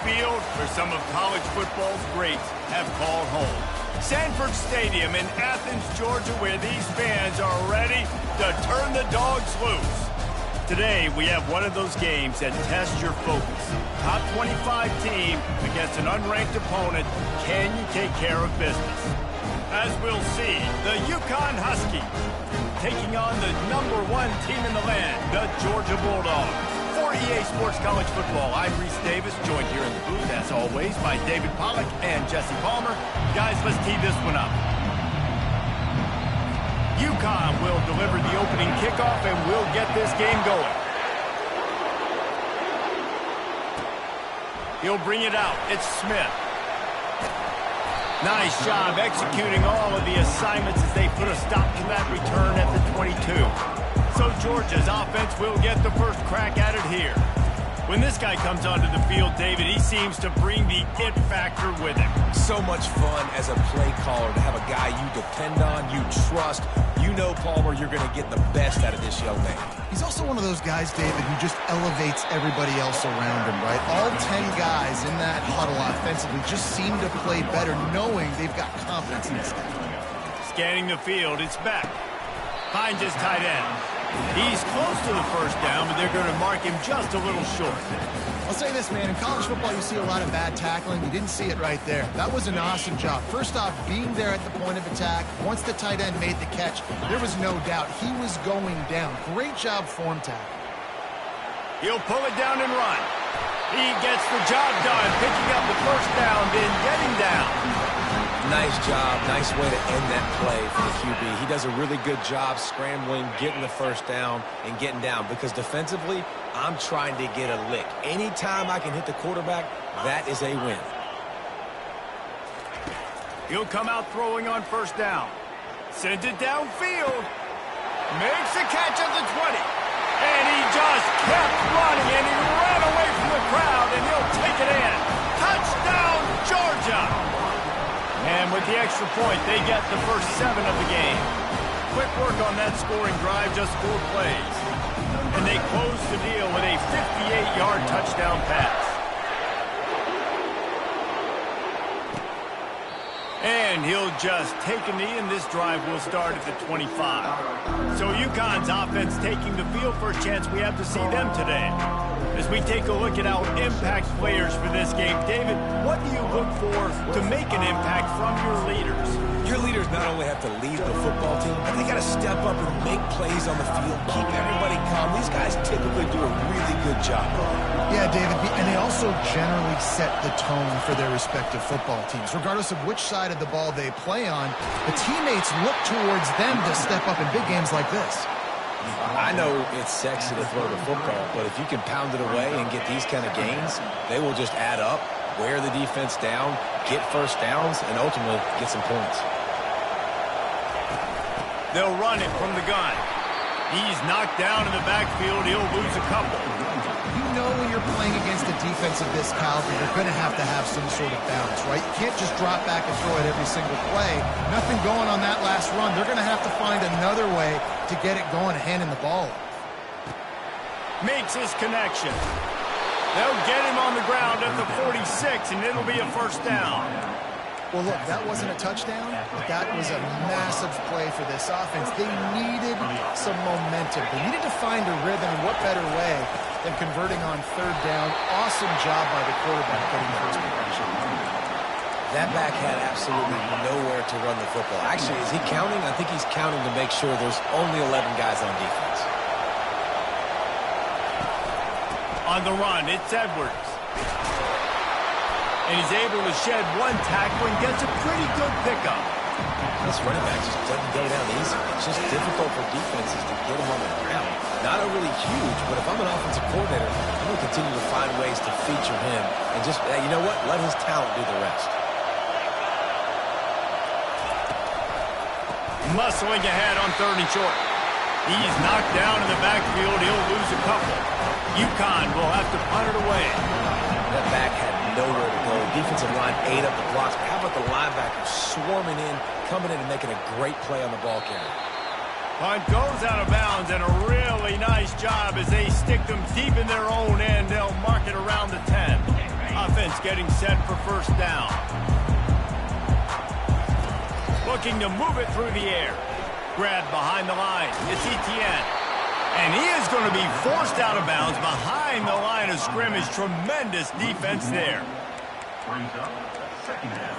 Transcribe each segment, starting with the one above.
field where some of college football's greats have called home. Sanford Stadium in Athens, Georgia, where these fans are ready to turn the dogs loose. Today, we have one of those games that tests your focus. Top 25 team against an unranked opponent. Can you take care of business? As we'll see, the UConn Huskies taking on the #1 team in the land, the Georgia Bulldogs. For EA Sports College Football, I'm Reese Davis, joined here in the booth, as always, by David Pollack and Jesse Palmer. Guys, let's tee this one up. UConn will deliver the opening kickoff, and we'll get this game going. He'll bring it out. It's Smith. Nice job executing all of the assignments as they put a stop to that return at the 22. So Georgia's offense will get the first crack at it here. When this guy comes onto the field, David, he seems to bring the it factor with him. So much fun as a play caller to have a guy you depend on, you trust. You know, Palmer, you're going to get the best out of this young man. He's also one of those guys, David, who just elevates everybody else around him, right? All 10 guys in that huddle offensively just seem to play better knowing they've got confidence in this guy. Scanning the field, it's back. Finds his tight end. He's close to the first down, but they're going to mark him just a little short. I'll say this, man. In college football, you see a lot of bad tackling. You didn't see it right there. That was an awesome job. First off, being there at the point of attack. Once the tight end made the catch, there was no doubt he was going down. Great job form tackle. He'll pull it down and run. He gets the job done, picking up the first down, then getting down. Nice job. Nice way to end that play for the QB. He does a really good job scrambling, getting the first down, and getting down. Because defensively, I'm trying to get a lick. Anytime I can hit the quarterback, that is a win. He'll come out throwing on first down. Sends it downfield. Makes a catch at the 20. And he just kept running, and he ran away from the crowd, and he'll take it in. Touchdown, Georgia! And with the extra point, they get the first 7 of the game. Quick work on that scoring drive, just 4 plays. And they close the deal with a 58-yard touchdown pass. And he'll just take a knee, and this drive will start at the 25. So UConn's offense taking the field for a chance. We have to see them today. As we take a look at our impact players for this game, David, what do you look for to make an impact from your leaders? Your leaders not only have to lead the football team, but they got to step up and make plays on the field, keep everybody calm. These guys typically do a really good job. Yeah, David, and they also generally set the tone for their respective football teams. Regardless of which side of the ball they play on, the teammates look towards them to step up in big games like this. I know it's sexy to throw the football, but if you can pound it away and get these kind of gains, they will just add up, wear the defense down, get first downs, and ultimately get some points. They'll run it from the gun. He's knocked down in the backfield. He'll lose a couple. You know when you're playing against a defense of this caliber, you're going to have some sort of balance, right? You can't just drop back and throw it every single play. Nothing going on that last run. They're going to have to find another way to get it going, handing the ball. Makes his connection. They'll get him on the ground at the 46, and it'll be a first down. Well, look, that wasn't a touchdown, but that was a massive play for this offense. They needed some momentum. They needed to find a rhythm, and what better way than converting on third down. Awesome job by the quarterback getting first progression. That back had absolutely nowhere to run the football. Actually, is he counting? I think he's counting to make sure there's only 11 guys on defense. On the run, it's Edwards. And he's able to shed one tackle and gets a pretty good pickup. This running back just doesn't go down easy. It's just difficult for defenses to get him on the ground. Not overly huge, but if I'm an offensive coordinator, I'm going to continue to find ways to feature him and just, you know what, let his talent do the rest. Muscling ahead on 3rd and short. He's knocked down in the backfield. He'll lose a couple. UConn will have to punt it away. That back had nowhere to go. Defensive line ate up the blocks. How about the linebackers swarming in, coming in and making a great play on the ball carrier? Punt goes out of bounds, and a really nice job as they stick them deep in their own end. They'll mark it around the 10. A offense getting set for first down. Looking to move it through the air. Grabbed behind the line. It's Etienne. And he is going to be forced out of bounds behind the line of scrimmage. Tremendous defense there. Brings up second down.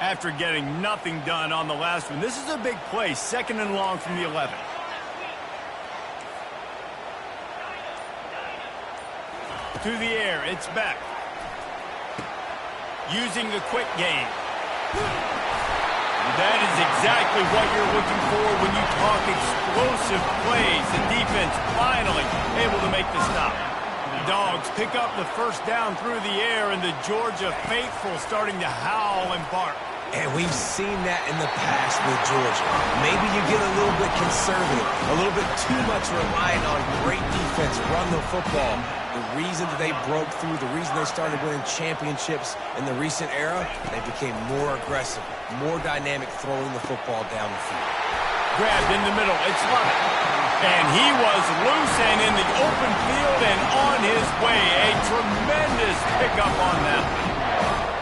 After getting nothing done on the last one, this is a big play. 2nd and long from the 11. To the air, it's Beck. Using the quick game. That is exactly what you're looking for when you talk explosive plays. The defense finally able to make the stop. The Dogs pick up the first down through the air, and the Georgia faithful starting to howl and bark. And we've seen that in the past with Georgia. Maybe you get a little bit conservative, a little bit too much relying on great defense, run the football. The reason that they broke through, the reason they started winning championships in the recent era, they became more aggressive, more dynamic throwing the football down the field. Grabbed in the middle, it's Lovett. And he was loose and in the open field and on his way. A tremendous pickup on that.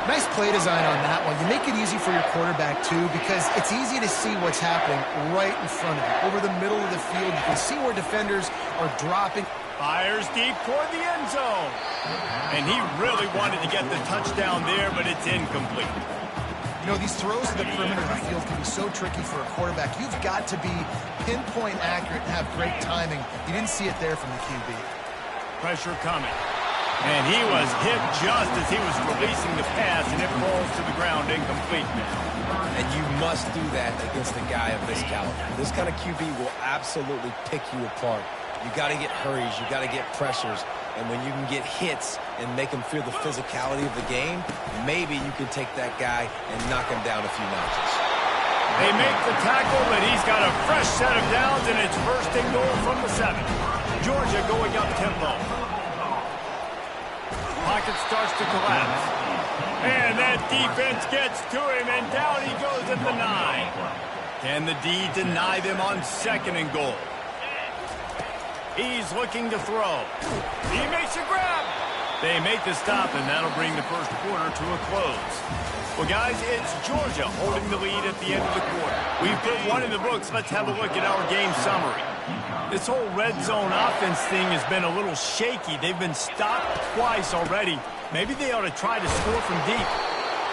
Nice play design on that one. You make it easy for your quarterback, too, because it's easy to see what's happening right in front of you. Over the middle of the field, you can see where defenders are dropping. Fires deep toward the end zone. And he really wanted to get the touchdown there, but it's incomplete. You know, these throws to the perimeter of the field can be so tricky for a quarterback. You've got to be pinpoint accurate and have great timing. You didn't see it there from the QB. Pressure coming. And he was hit just as he was releasing the pass, and it falls to the ground incomplete. And you must do that against a guy of this caliber. This kind of QB will absolutely pick you apart. You got to get hurries, you got to get pressures, and when you can get hits and make him feel the physicality of the game, maybe you can take that guy and knock him down a few notches. They make the tackle, but he's got a fresh set of downs, and it's 1st and goal from the 7. Georgia going up tempo. Pocket starts to collapse. And that defense gets to him, and down he goes at the 9. Can the D deny them on 2nd and goal? He's looking to throw. He makes a grab. They make the stop, and that'll bring the first quarter to a close. Well, guys, it's Georgia holding the lead at the end of the quarter. We've put one in the books. Let's have a look at our game summary. This whole red zone offense thing has been a little shaky. They've been stopped twice already. Maybe they ought to try to score from deep.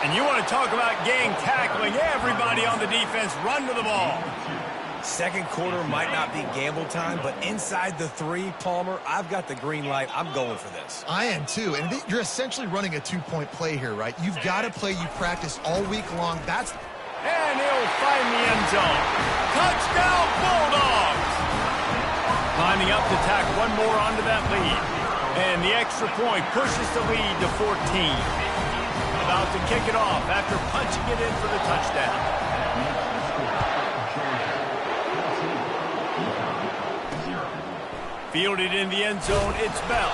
And you want to talk about gang tackling. Everybody on the defense run to the ball. 2nd quarter might not be gamble time, but inside the 3, Palmer, I've got the green light. I'm going for this. I am, too. And you're essentially running a 2-point play here, right? You've got to play you practice all week long. And he'll find the end zone. Touchdown, Bulldogs! Climbing up to tack one more onto that lead. And the extra point pushes the lead to 14. About to kick it off after punching it in for the touchdown. Fielded in the end zone, it's Bell.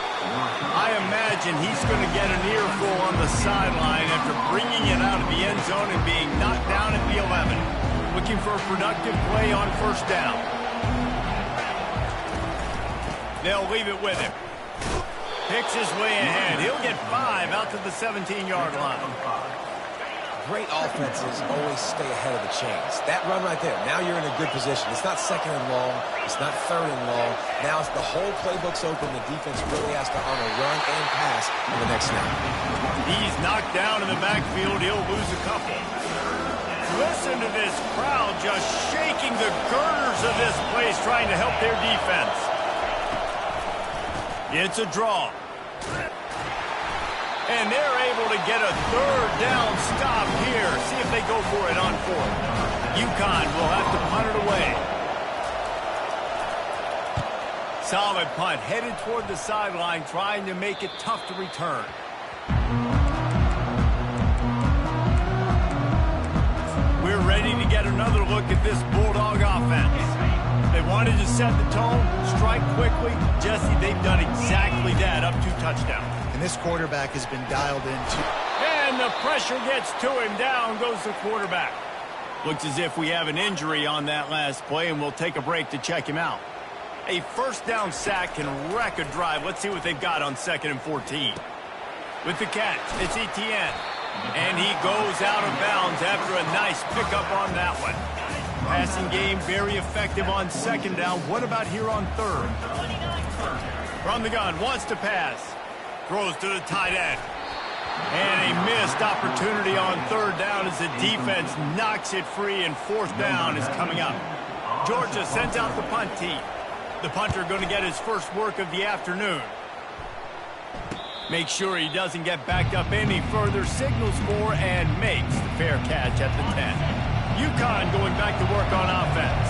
I imagine he's going to get an earful on the sideline after bringing it out of the end zone and being knocked down at the 11. Looking for a productive play on 1st down. They'll leave it with him. Picks his way ahead. He'll get 5 out to the 17-yard line. Great offenses always stay ahead of the chains. That run right there, now you're in a good position. It's not 2nd and long. It's not 3rd and long. Now it's the whole playbook's open. The defense really has to honor run and pass on the next snap. He's knocked down in the backfield. He'll lose a couple. Listen to this crowd just shaking the girders of this place trying to help their defense. It's a draw. And they're able to get a 3rd down stop here. See if they go for it on 4th. UConn will have to punt it away. Solid punt, headed toward the sideline, trying to make it tough to return. We're ready to get another look at this Bulldog offense. They wanted to set the tone, strike quickly. Jesse, they've done exactly that up to touchdown. And this quarterback has been dialed into. And the pressure gets to him. Down goes the quarterback. Looks as if we have an injury on that last play, and we'll take a break to check him out. A first down sack can wreck a drive. Let's see what they've got on 2nd and 14. With the catch, it's Etienne. And he goes out of bounds after a nice pickup on that one. Passing game very effective on 2nd down. What about here on 3rd? From the gun, wants to pass. Throws to the tight end. And a missed opportunity on 3rd down as the defense knocks it free, and 4th down is coming up. Georgia sends out the punt team. The punter going to get his first work of the afternoon. Make sure he doesn't get backed up any further, signals for and makes the fair catch at the 10. UConn going back to work on offense.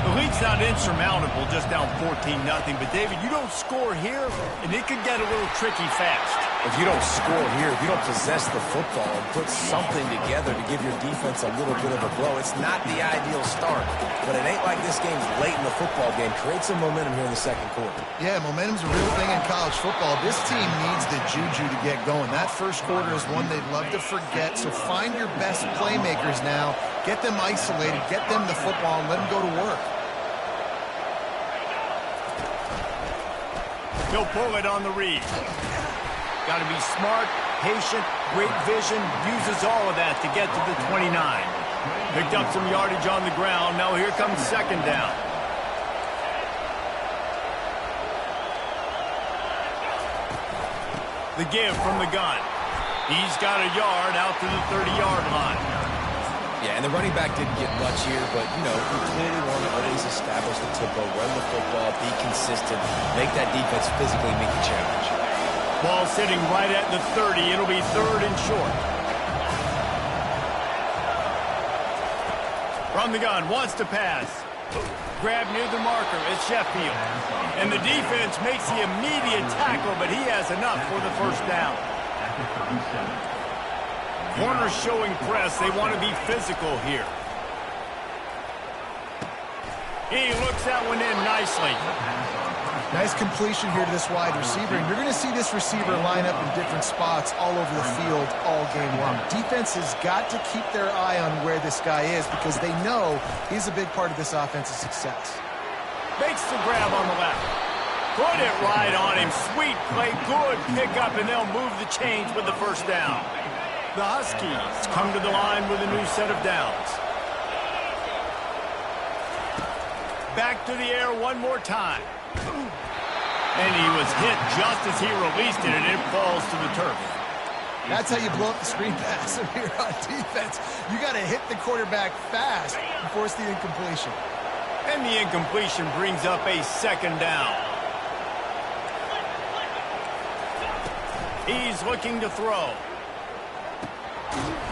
The lead's not insurmountable, just down 14-0. But, David, you don't score here, and it could get a little tricky fast. If you don't score here, if you don't possess the football and put something together to give your defense a little bit of a blow, it's not the ideal start. But it ain't like this game's late in the football game. Create some momentum here in the 2nd quarter. Yeah, momentum's a real thing in college football. This team needs the juju to get going. That first quarter is one they'd love to forget. So find your best playmakers now. Get them isolated. Get them the football and let them go to work. He'll pull it on the read. Got to be smart, patient, great vision, uses all of that to get to the 29. Picked up some yardage on the ground. Now here comes 2nd down. The give from the gun. He's got a yard out to the 30-yard line. Yeah, and the running back didn't get much here, but, you know, we clearly want to always establish the tempo, run the football, be consistent, make that defense physically meet the challenge. Ball sitting right at the 30. It'll be 3rd and short. From the gun, wants to pass. Grab near the marker. It's Sheffield. And the defense makes the immediate tackle, but he has enough for the 1st down. Corners showing press. They want to be physical here. He looks that one in nicely. Nice completion here to this wide receiver. And you're going to see this receiver line up in different spots all over the field all game long. Defense has got to keep their eye on where this guy is because they know he's a big part of this offense's success. Makes the grab on the left. Put it right on him. Sweet play. Good pickup, and they'll move the chains with the 1st down. The Huskies come to the line with a new set of downs. Back to the air one more time. And he was hit just as he released it, and it falls to the turf. That's how you blow up the screen pass if you're on defense. You got to hit the quarterback fast and force the incompletion. And the incompletion brings up a 2nd down. He's looking to throw.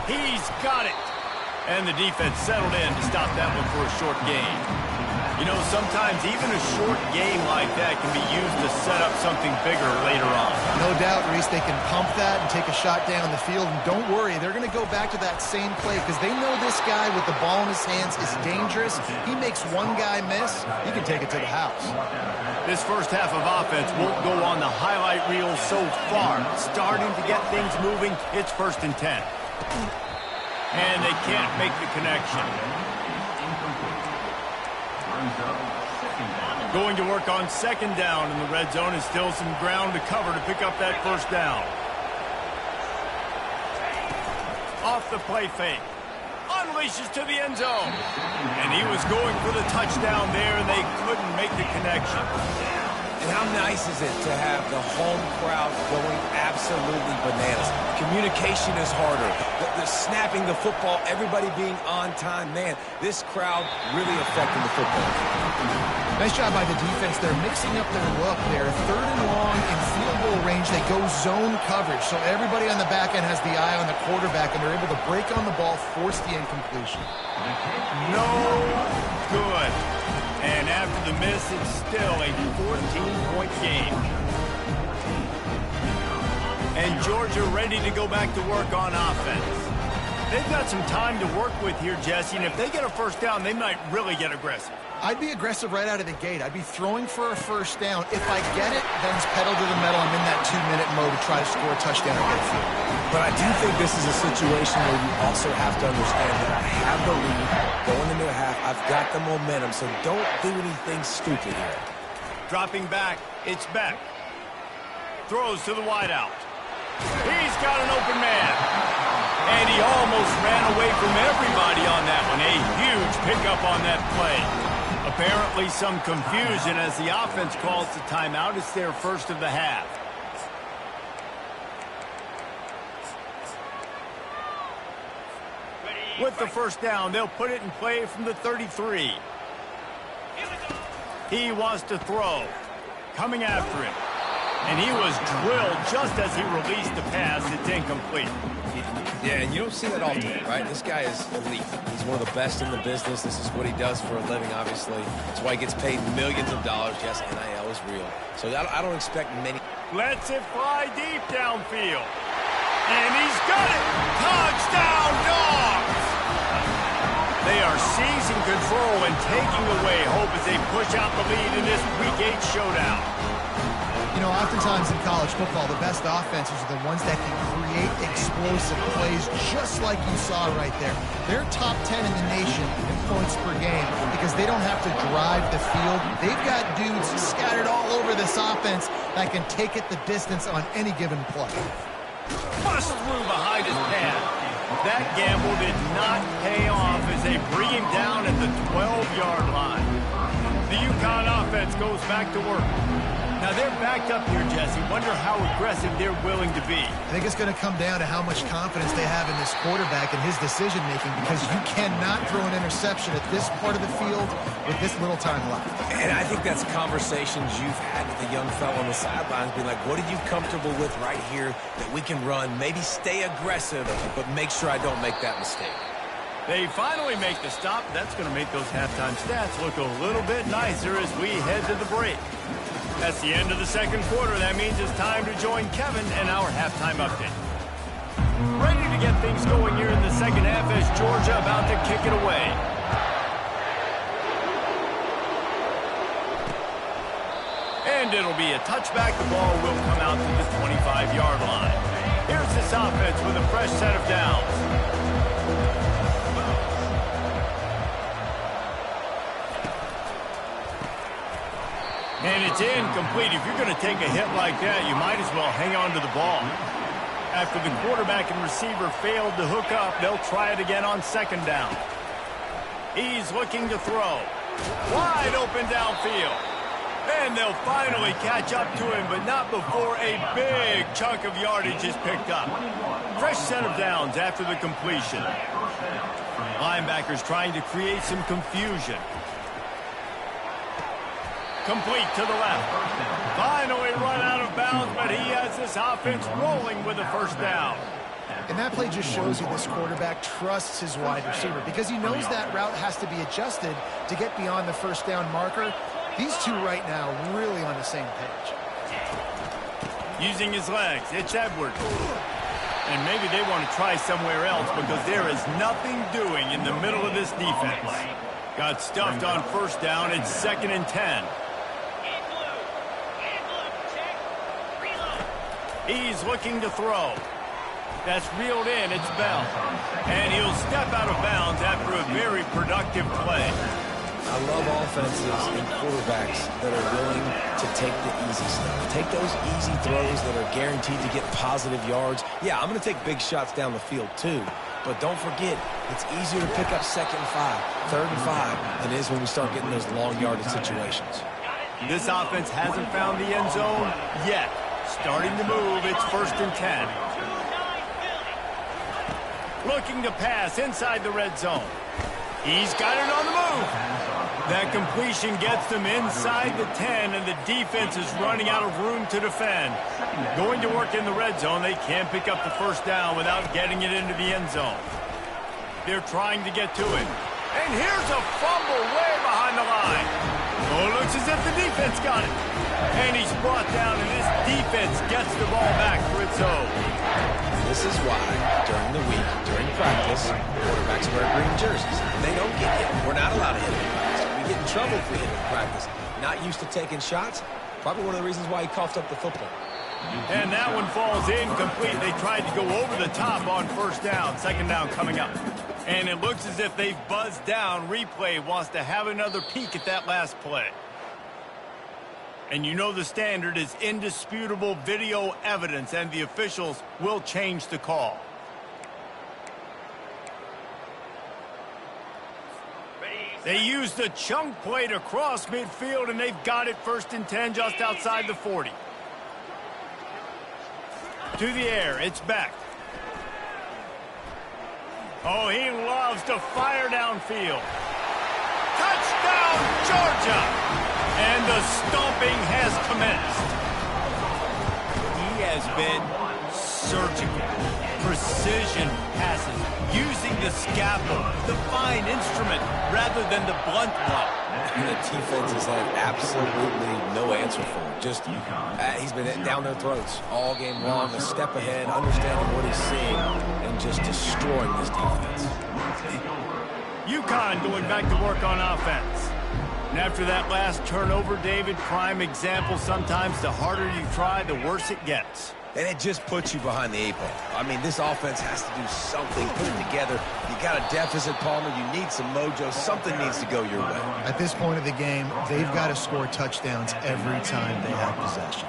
He's got it. And the defense settled in to stop that one for a short gain. You know, sometimes even a short game like that can be used to set up something bigger later on. No doubt, Reese, they can pump that and take a shot down the field. And don't worry, they're going to go back to that same play because they know this guy with the ball in his hands is dangerous. He makes one guy miss, he can take it to the house. This first half of offense won't go on the highlight reel so far. Starting to get things moving, it's 1st and 10. And they can't make the connection. Going to work on 2nd down in the red zone, and still some ground to cover to pick up that 1st down. Off the play fake. Unleashes to the end zone. And he was going for the touchdown there, and they couldn't make the connection. And how nice is it to have the home crowd going absolutely bananas? Communication is harder. The snapping the football, everybody being on time. Man, this crowd really affecting the football. Nice job by the defense. They're mixing up their look there. 3rd and long in field goal range. They go zone coverage. So everybody on the back end has the eye on the quarterback, and they're able to break on the ball, force the incompletion. No good. And after the miss, it's still a 14-point game. And Georgia ready to go back to work on offense. They've got some time to work with here, Jesse, and if they get a 1st down, they might really get aggressive. I'd be aggressive right out of the gate. I'd be throwing for a 1st down. If I get it, then it's pedal to the metal. I'm in that 2-minute mode to try to score a touchdown or get a field. But I do think this is a situation where you also have to understand that I have the lead going into the half. I've got the momentum, so don't do anything stupid here. Dropping back, it's Beck. Throws to the wideout. He's got an open man. And he almost ran away from everybody on that one. A huge pickup on that play. Apparently some confusion as the offense calls the timeout. It's their first of the half. With the first down, they'll put it in play from the 33. He wants to throw. Coming after him. And he was drilled just as he released the pass. It's incomplete. Yeah, and you don't see that often, right? This guy is elite. He's one of the best in the business. This is what he does for a living, obviously. That's why he gets paid millions of dollars. Yes, NIL is real. So I don't expect many. Lets it fly deep downfield. And he's got it. Touchdown, Dogs! They are seizing control and taking away hope as they push out the lead in this Week 8 showdown. You know, oftentimes in college football, the best offenses are the ones that can create explosive plays just like you saw right there. They're top 10 in the nation in points per game because they don't have to drive the field. They've got dudes scattered all over this offense that can take it the distance on any given play. Bust through behind his pad. That gamble did not pay off as they bring him down at the 12-yard line. The UConn offense goes back to work. Now they're backed up here, Jesse. Wonder how aggressive they're willing to be. I think it's going to come down to how much confidence they have in this quarterback and his decision-making because you cannot throw an interception at this part of the field with this little time left. And I think that's conversations you've had with the young fellow on the sidelines, being like, what are you comfortable with right here that we can run? Maybe stay aggressive, but make sure I don't make that mistake. They finally make the stop. That's going to make those halftime stats look a little bit nicer as we head to the break. That's the end of the second quarter. That means it's time to join Kevin and our halftime update. Ready to get things going here in the second half as Georgia about to kick it away. And it'll be a touchback. The ball will come out to the 25-yard line. Here's this offense with a fresh set of downs. And it's incomplete. If you're going to take a hit like that, you might as well hang on to the ball. After the quarterback and receiver failed to hook up, they'll try it again on second down. He's looking to throw. Wide open downfield. And they'll finally catch up to him, but not before a big chunk of yardage is picked up. Fresh set of downs after the completion. Linebackers trying to create some confusion. Complete to the left. Finally run out of bounds, but he has this offense rolling with a first down. And that play just shows you this quarterback trusts his wide receiver because he knows that route has to be adjusted to get beyond the first down marker. These two right now really on the same page. Using his legs, it's Edwards. And maybe they want to try somewhere else because there is nothing doing in the middle of this defense. Got stuffed on first down. It's 2nd and 10. He's looking to throw. That's reeled in. It's Bell. And he'll step out of bounds after a very productive play. I love offenses and quarterbacks that are willing to take the easy stuff. Take those easy throws that are guaranteed to get positive yards. Yeah, I'm going to take big shots down the field too. But don't forget, it's easier to pick up 2nd and 5, 3rd and 5 than it is when we start getting those long yardage situations. This offense hasn't found the end zone yet. Starting to move, it's 1st and 10. Looking to pass inside the red zone. He's got it on the move. That completion gets them inside the 10, and the defense is running out of room to defend. Going to work in the red zone, they can't pick up the first down without getting it into the end zone. They're trying to get to it. And here's a fumble way behind the line. Oh, it looks as if the defense got it. And he's brought down, and this defense gets the ball back for its own. This is why, during the week, during practice, quarterbacks wear green jerseys. They don't get hit. We're not allowed to hit in practice. We get in trouble if we hit in practice. Not used to taking shots. Probably one of the reasons why he coughed up the football. And that one falls incomplete. They tried to go over the top on first down. 2nd down coming up. And it looks as if they've buzzed down. Replay wants to have another peek at that last play. And you know the standard is indisputable video evidence, and the officials will change the call. They use the chunk play to cross midfield, and they've got it 1st and 10 just outside the 40. To the air, it's back. Oh, he loves to fire downfield. Touchdown, Georgia! And the stomping has commenced. He has been surgical. Precision passes, using the scalpel, the fine instrument, rather than the blunt blow. And the defense has had absolutely no answer for him. Just, he's been down their throats all game long, a step ahead, understanding what he's seeing, and just destroying this defense. UConn going back to work on offense. And after that last turnover, David, prime example, sometimes the harder you try, the worse it gets. And it just puts you behind the 8 ball. I mean, this offense has to do something, put it together. You got a deficit, Palmer. You need some mojo. Something needs to go your way. At this point of the game, they've got to score touchdowns every time they have possession.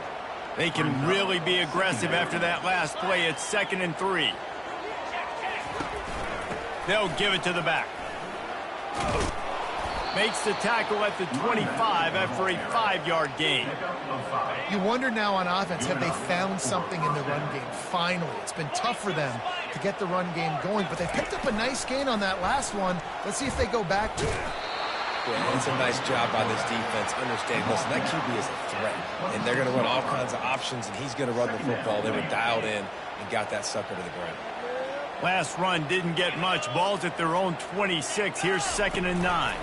They can really be aggressive after that last play. It's 2nd and 3. They'll give it to the back. Makes the tackle at the 25 after a 5-yard gain. You wonder now on offense, have they found something in the run game? Finally, it's been tough for them to get the run game going, but they picked up a nice gain on that last one. Let's see if they go back to it. Yeah, it's a nice job by this defense. Understand, listen, that QB is a threat, and they're going to run all kinds of options, and he's going to run the football. They were dialed in and got that sucker to the ground. Last run didn't get much. Ball's at their own 26. Here's 2nd and 9.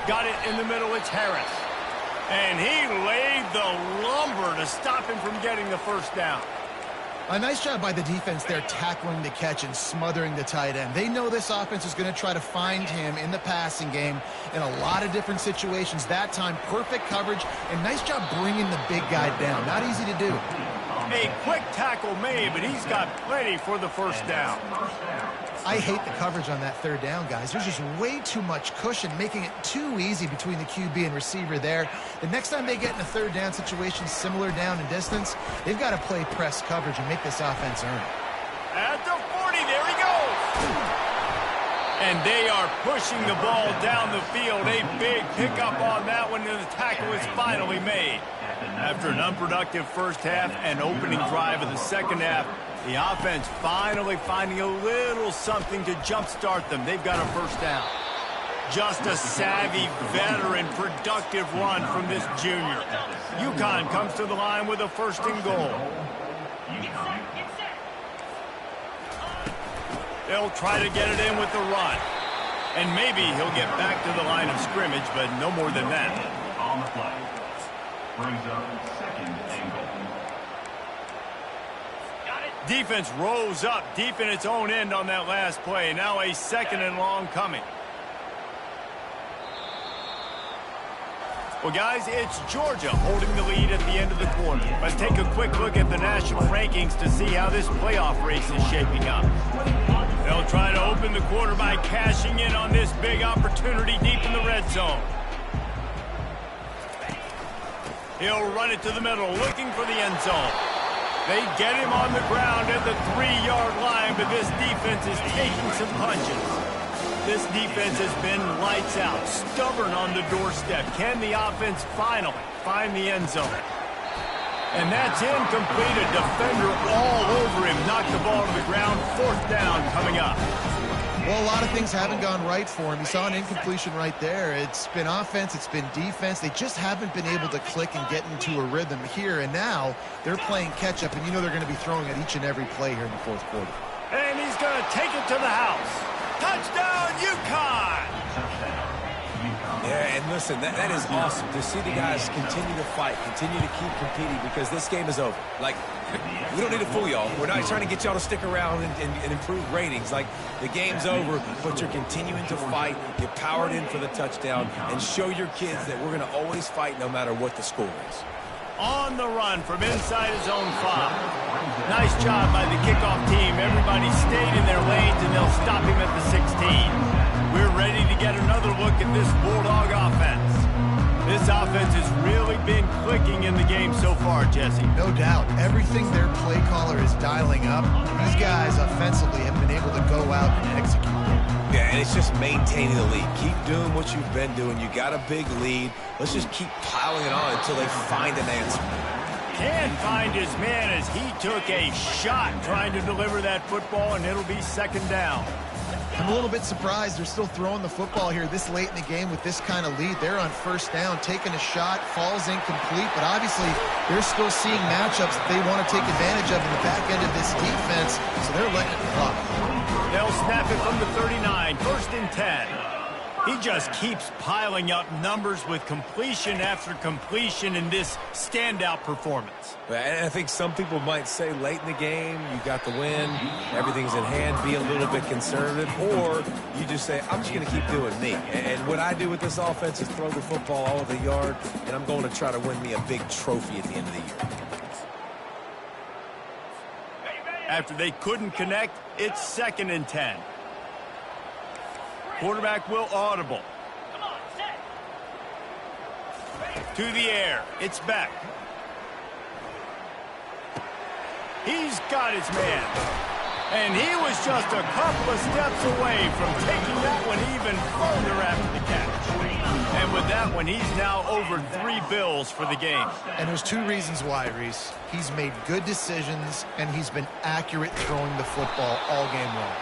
Got it in the middle, it's Harris. And he laid the lumber to stop him from getting the 1st down. A nice job by the defense there, tackling the catch and smothering the tight end. They know this offense is going to try to find him in the passing game in a lot of different situations. That time, perfect coverage, and nice job bringing the big guy down. Not easy to do. A quick tackle made, but he's got plenty for the 1st down. I hate the coverage on that 3rd down, guys. There's just way too much cushion, making it too easy between the QB and receiver there. The next time they get in a 3rd down situation, similar down and distance, they've got to play press coverage and make this offense earn it. At the 40, there he goes. And they are pushing the ball down the field. A big pickup on that one, and the tackle is finally made. After an unproductive 1st half and opening drive of the 2nd half, the offense finally finding a little something to jumpstart them. They've got a 1st down. Just a savvy, veteran, productive run from this junior. UConn comes to the line with a 1st and goal. They'll try to get it in with the run. And maybe he'll get back to the line of scrimmage, but no more than that. On the play. Brings up 2nd and goal. Defense rose up deep in its own end on that last play. Now a 2nd and long coming. Well, guys, it's Georgia holding the lead at the end of the quarter. Let's take a quick look at the national rankings to see how this playoff race is shaping up. They'll try to open the quarter by cashing in on this big opportunity deep in the red zone. He'll run it to the middle, looking for the end zone. They get him on the ground at the 3-yard line, but this defense is taking some punches. This defense has been lights out, stubborn on the doorstep. Can the offense finally find the end zone? And that's incomplete. A defender all over him. Knocked the ball to the ground. 4th down coming up. Well, a lot of things haven't gone right for him. You saw an incompletion right there. It's been offense, it's been defense. They just haven't been able to click and get into a rhythm here. And now they're playing catch-up, and you know they're going to be throwing at each and every play here in the 4th quarter. And he's going to take it to the house. Touchdown, UConn! Yeah, and listen, that is awesome to see the guys continue to fight, continue to keep competing, because this game is over. Like, we don't need to fool y'all. We're not trying to get y'all to stick around and improve ratings. Like, the game's over, but you're continuing to fight, get powered in for the touchdown, and show your kids that we're going to always fight no matter what the score is. On the run from inside his own 5. Nice job by the kickoff team. Everybody stayed in their lanes, and they'll stop him at the 16. We're ready to get another look at this Bulldog offense. This offense has really been clicking in the game so far, Jesse. No doubt. Everything their play caller is dialing up, these guys offensively have been able to go out and execute. Yeah, and it's just maintaining the lead. Keep doing what you've been doing. You got a big lead. Let's just keep piling it on until they find an answer. Can't find his man as he took a shot trying to deliver that football, and it'll be second down. I'm a little bit surprised they're still throwing the football here this late in the game with this kind of lead. They're on first down, taking a shot, falls incomplete, but obviously they're still seeing matchups that they want to take advantage of in the back end of this defense, so they're letting it fly. They'll snap it from the 39, first and 10. He just keeps piling up numbers with completion after completion in this standout performance. And I think some people might say late in the game, you got the win, everything's in hand, be a little bit conservative, or you just say, I'm just going to keep doing me. And what I do with this offense is throw the football all over the yard, and I'm going to try to win me a big trophy at the end of the year. After they couldn't connect, it's second and 10. Quarterback will audible. To the air. It's back. He's got his man. And he was just a couple of steps away from taking that one even further after the catch. And with that one, he's now over 3 bills for the game. And there's 2 reasons why, Reese. He's made good decisions, and he's been accurate throwing the football all game long.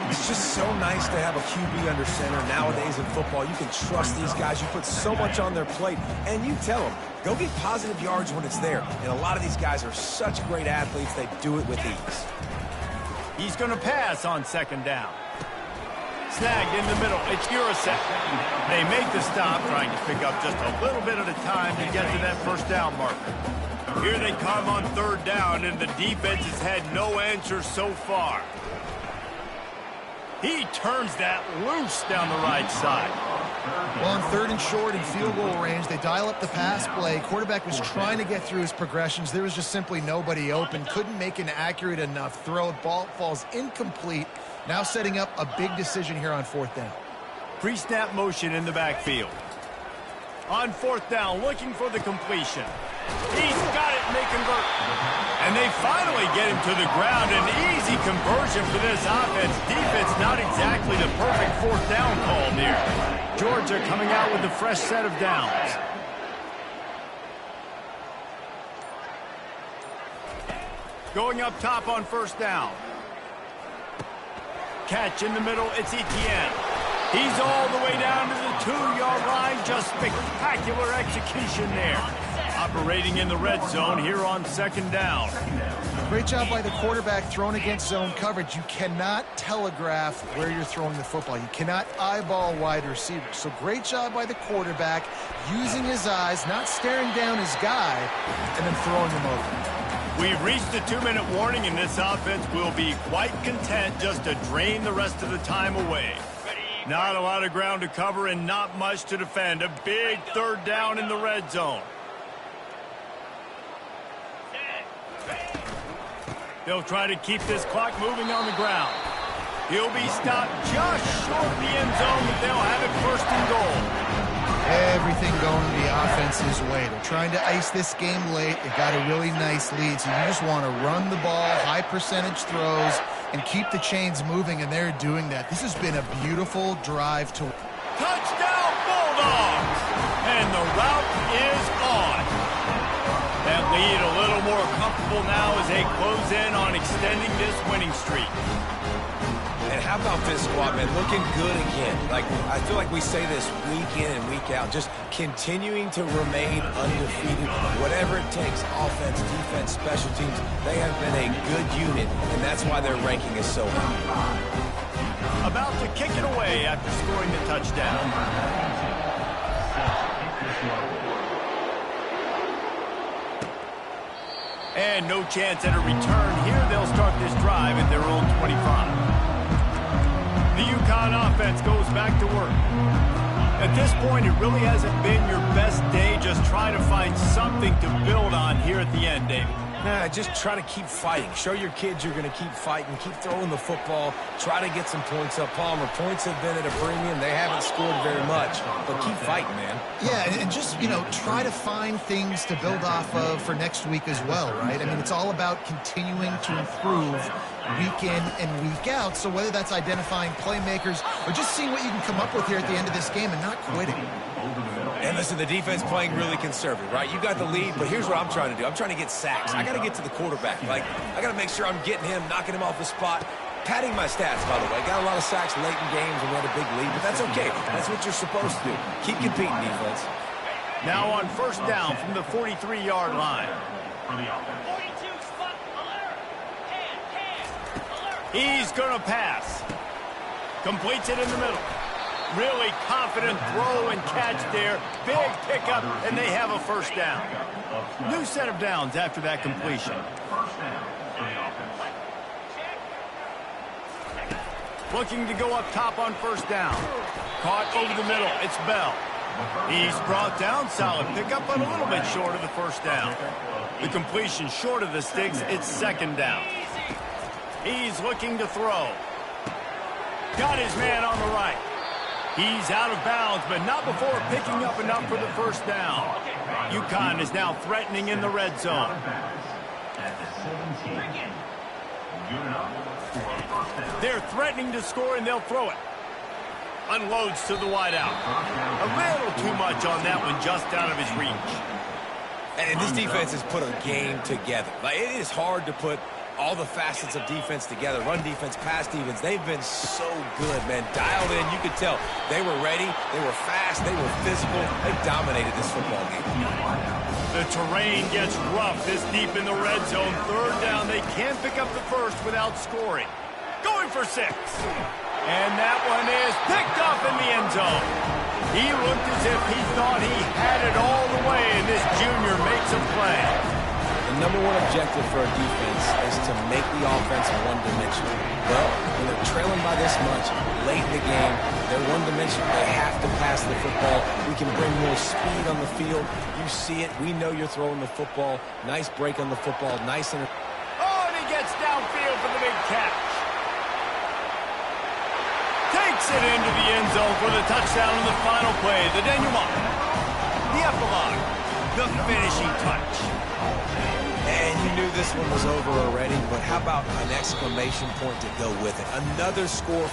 It's just so nice to have a QB under center. Nowadays in football, you can trust these guys. You put so much on their plate, and you tell them, go get positive yards when it's there. And a lot of these guys are such great athletes, they do it with ease. He's going to pass on second down. Snagged in the middle. It's Urasek. They make the stop, trying to pick up just a little bit at a time to get to that first down marker. Here they come on third down, and the defense has had no answer so far. He turns that loose down the right side. Well, on third and short in field goal range, they dial up the pass play. Quarterback was trying to get through his progressions. There was just simply nobody open. Couldn't make an accurate enough throw. Ball falls incomplete. Now setting up a big decision here on fourth down. Pre-snap motion in the backfield. On fourth down, looking for the completion. He's got it, and they convert. And they finally get him to the ground. An easy conversion for this offense. Defense not exactly the perfect fourth down call there. Georgia coming out with a fresh set of downs. Going up top on first down. Catch in the middle, it's Etienne. He's all the way down to the 2-yard line. Just spectacular execution there. Operating in the red zone here on second down. Great job by the quarterback throwing against zone coverage. You cannot telegraph where you're throwing the football. You cannot eyeball wide receivers. So great job by the quarterback using his eyes, not staring down his guy, and then throwing him over. We've reached the 2-minute warning, and this offense will be quite content just to drain the rest of the time away. Not a lot of ground to cover and not much to defend. A big third down in the red zone. They'll try to keep this clock moving on the ground. He'll be stopped just short of the end zone, but they'll have it first and goal. Everything going the offense's way. They're trying to ice this game late. They got a really nice lead, so you just want to run the ball, high percentage throws, and keep the chains moving, and they're doing that. This has been a beautiful drive to... Touchdown, Bulldogs! And the route is on. That lead a little more comfortable now as they close in on extending this winning streak. And how about this squad, man? Looking good again. I feel like we say this week in and week out, just continuing to remain undefeated. Whatever it takes, offense, defense, special teams, they have been a good unit, and that's why their ranking is so high. About to kick it away after scoring the touchdown. And no chance at a return here. They'll start this drive at their own 25. The UConn offense goes back to work. At this point, it really hasn't been your best day. Just try to find something to build on here at the end, David. Just try to keep fighting. Show your kids you're going to keep fighting. Keep throwing the football. Try to get some points up. Palmer, points have been at a premium. They haven't scored very much, but keep fighting, man. Yeah, and just, try to find things to build off of for next week as well, right? I mean, it's all about continuing to improve week in and week out. So whether that's identifying playmakers or just seeing what you can come up with here at the end of this game and not quitting. And listen, the defense playing really conservative, right? You got the lead, but here's what I'm trying to do. I'm trying to get sacks. I got to get to the quarterback. I got to make sure I'm getting him, knocking him off the spot. Padding my stats, by the way. Got a lot of sacks late in games and we had a big lead, but that's okay. That's what you're supposed to do. Keep competing, defense. Now on first down from the 43-yard line. He's going to pass. Completes it in the middle. Really confident throw and catch there. Big pickup, and they have a first down. New set of downs after that completion. Looking to go up top on first down. Caught over the middle. It's Bell. He's brought down. Solid pickup, but a little bit short of the first down. The completion short of the sticks. It's second down. He's looking to throw. Got his man on the right. He's out of bounds, but not before picking up enough for the first down. UConn is now threatening in the red zone. They're threatening to score, and they'll throw it. Unloads to the wideout. A little too much on that one, just out of his reach. And this defense has put a game together. It is hard to put all the facets of defense together. Run defense, pass defense. They've been so good, man. Dialed in. You could tell they were ready. They were fast. They were physical. They dominated this football game. The terrain gets rough this deep in the red zone. Third down. They can't pick up the first without scoring. Going for 6. And that one is picked up in the end zone. He looked as if he thought he had it all the way, and this junior makes a play. The number one objective for a defense is to make the offense one-dimensional. Well, when they're trailing by this much, late in the game, they're one-dimensional. They have to pass the football. We can bring more speed on the field. You see it. We know you're throwing the football. Nice break on the football. Nice. Oh, and he gets downfield for the big catch. Takes it into the end zone for the touchdown in the final play. The denouement. The epilogue. The finishing touch. And you knew this one was over already, but how about an exclamation point to go with it? Another score